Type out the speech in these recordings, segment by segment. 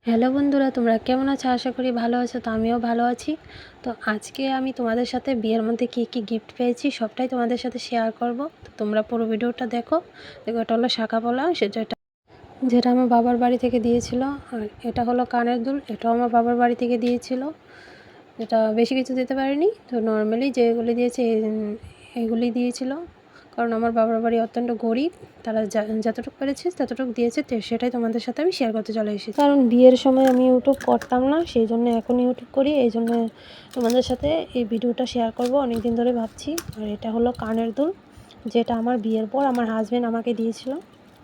Hello বন্ধুরা, তোমরা কেমন আছো? আশা করি ভালো আছো। তো আমিও ভালো আছি। তো আজকে আমি তোমাদের সাথে বিয়ের মধ্যে কী কী গিফট পেয়েছি সবটাই তোমাদের সাথে শেয়ার করব। তো তোমরা পুরো ভিডিওটা দেখো। এটা হলো শাঁখা পলা, যেটা আমার বাবার বাড়ি থেকে দিয়েছিল। আর এটা হলো কানের দুল, এটাও আমার বাবার বাড়ি থেকে দিয়েছিল। এটা বেশি কিছু দিতে পারিনি, তো নর্মালি যেগুলি দিয়েছে এগুলি দিয়েছিল, কারণ আমার বাবার বাড়ি অত্যন্ত গরিব। তারা যতটুকু পেরেছে ততটুকু দিয়েছে, তো সেটাই তোমাদের সাথে আমি শেয়ার করতে চলে এসেছি। কারণ বিয়ের সময় আমি ইউটিউব করতাম না, সেই জন্য এখন ইউটিউব করি, এই জন্য তোমাদের সাথে এই ভিডিওটা শেয়ার করব। অনেক দিন ধরে ভাবছি। আর এটা হলো কানের দুল, যেটা আমার বিয়ের পর আমার হাজব্যান্ড আমাকে দিয়েছিল,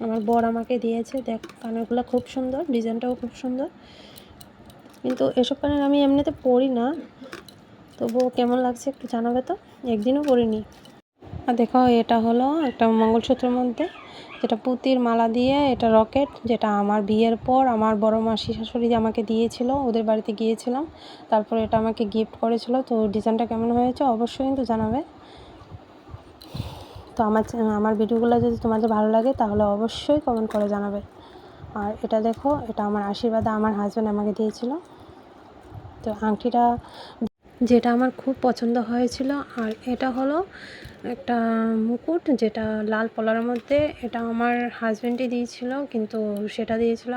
আমার বর আমাকে দিয়েছে। দেখ, কানেরগুলো খুব সুন্দর, ডিজাইনটাও খুব সুন্দর। কিন্তু এসব কানের আমি এমনিতে পরি না, তবুও কেমন লাগছে একটু জানাবে তো। একদিনও পরিনি। আর দেখো, এটা হলো একটা মঙ্গলসূত্রের মধ্যে যেটা পুঁতির মালা দিয়ে, এটা রকেট, যেটা আমার বিয়ের পর আমার বড় মাসি শাশুড়ি আমাকে দিয়েছিল, ওদের বাড়িতে গিয়েছিলাম, তারপর এটা আমাকে গিফট করেছিল। তো ডিজাইনটা কেমন হয়েছে অবশ্যই কিন্তু জানাবে। তো আমার ভিডিওগুলো যদি তোমাদের ভালো লাগে তাহলে অবশ্যই কমেন্ট করে জানাবে। আর এটা দেখো, এটা আমার আশীর্বাদে আমার হাজব্যান্ড আমাকে দিয়েছিল। তো আংটিটা যেটা আমার খুব পছন্দ হয়েছিল। আর এটা হলো একটা মুকুট, যেটা লাল পলার মধ্যে, এটা আমার হাজব্যান্ডই দিয়েছিল, কিন্তু সেটা দিয়েছিল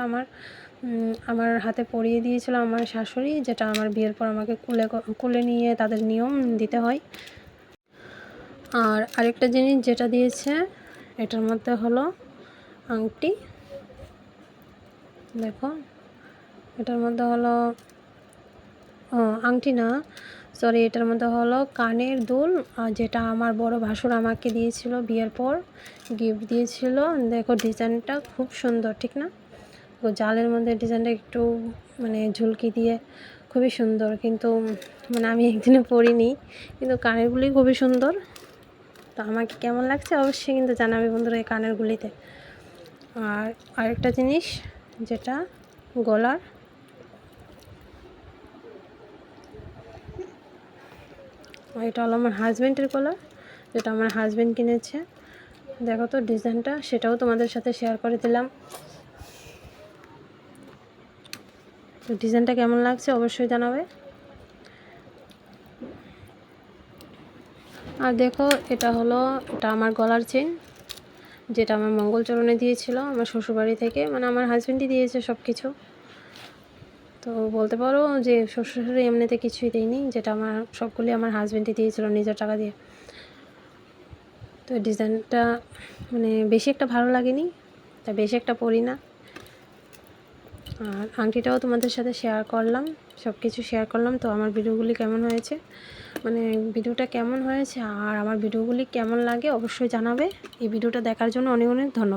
আমার হাতে পরিয়ে দিয়েছিল আমার শাশুড়ি, যেটা আমার বিয়ের পর আমাকে কোলে নিয়ে তাদের নিয়ম দিতে হয়। আর আরেকটা জিনিস যেটা দিয়েছে, এটার মধ্যে হলো আংটি। দেখো, এটার মধ্যে হলো আংটি না, সরি, এটার মধ্যে হলো কানের দুল, যেটা আমার বড় ভাসুর আমাকে দিয়েছিল বিয়ের পর, গিফট দিয়েছিল। দেখো ডিজাইনটা খুব সুন্দর, ঠিক না? তো জালের মধ্যে ডিজাইনটা একটু মানে ঝুলকি দিয়ে খুবই সুন্দর, কিন্তু মানে আমি একদিনে পরিনি, কিন্তু কানেরগুলি খুবই সুন্দর। তো আমাকে কেমন লাগছে অবশ্যই কিন্তু জানাবে বন্ধুরা এই কানেরগুলিতে। আর আরেকটা জিনিস, যেটা গলার, এটা হলো আমার হাজব্যান্ডের গলার, যেটা আমার হাজব্যান্ড কিনেছে। দেখো তো ডিজাইনটা, সেটাও তোমাদের সাথে শেয়ার করে দিলাম। তো ডিজাইনটা কেমন লাগছে অবশ্যই জানাবে। আর দেখো, এটা আমার গলার চেন, যেটা আমার মঙ্গলচরণে দিয়েছিল আমার শ্বশুরবাড়ি থেকে, মানে আমার হাজব্যান্ডই দিয়েছে সব কিছু। তো বলতে পারো যে শ্বশুরবাড়ি এমনিতে কিছুই দেয়নি, যেটা সবগুলি আমার হাজব্যান্ডই দিয়েছিল নিজের টাকা দিয়ে। তো ডিজাইনটা মানে বেশি একটা ভালো লাগেনি, তাই বেশি একটা পরি না। আর আংটিটাও তোমাদের সাথে শেয়ার করলাম, সব কিছু শেয়ার করলাম। তো আমার ভিডিওগুলি কেমন হয়েছে, মানে ভিডিওটা কেমন হয়েছে আর আমার ভিডিওগুলি কেমন লাগে অবশ্যই জানাবে। এই ভিডিওটা দেখার জন্য অনেক অনেক ধন্যবাদ।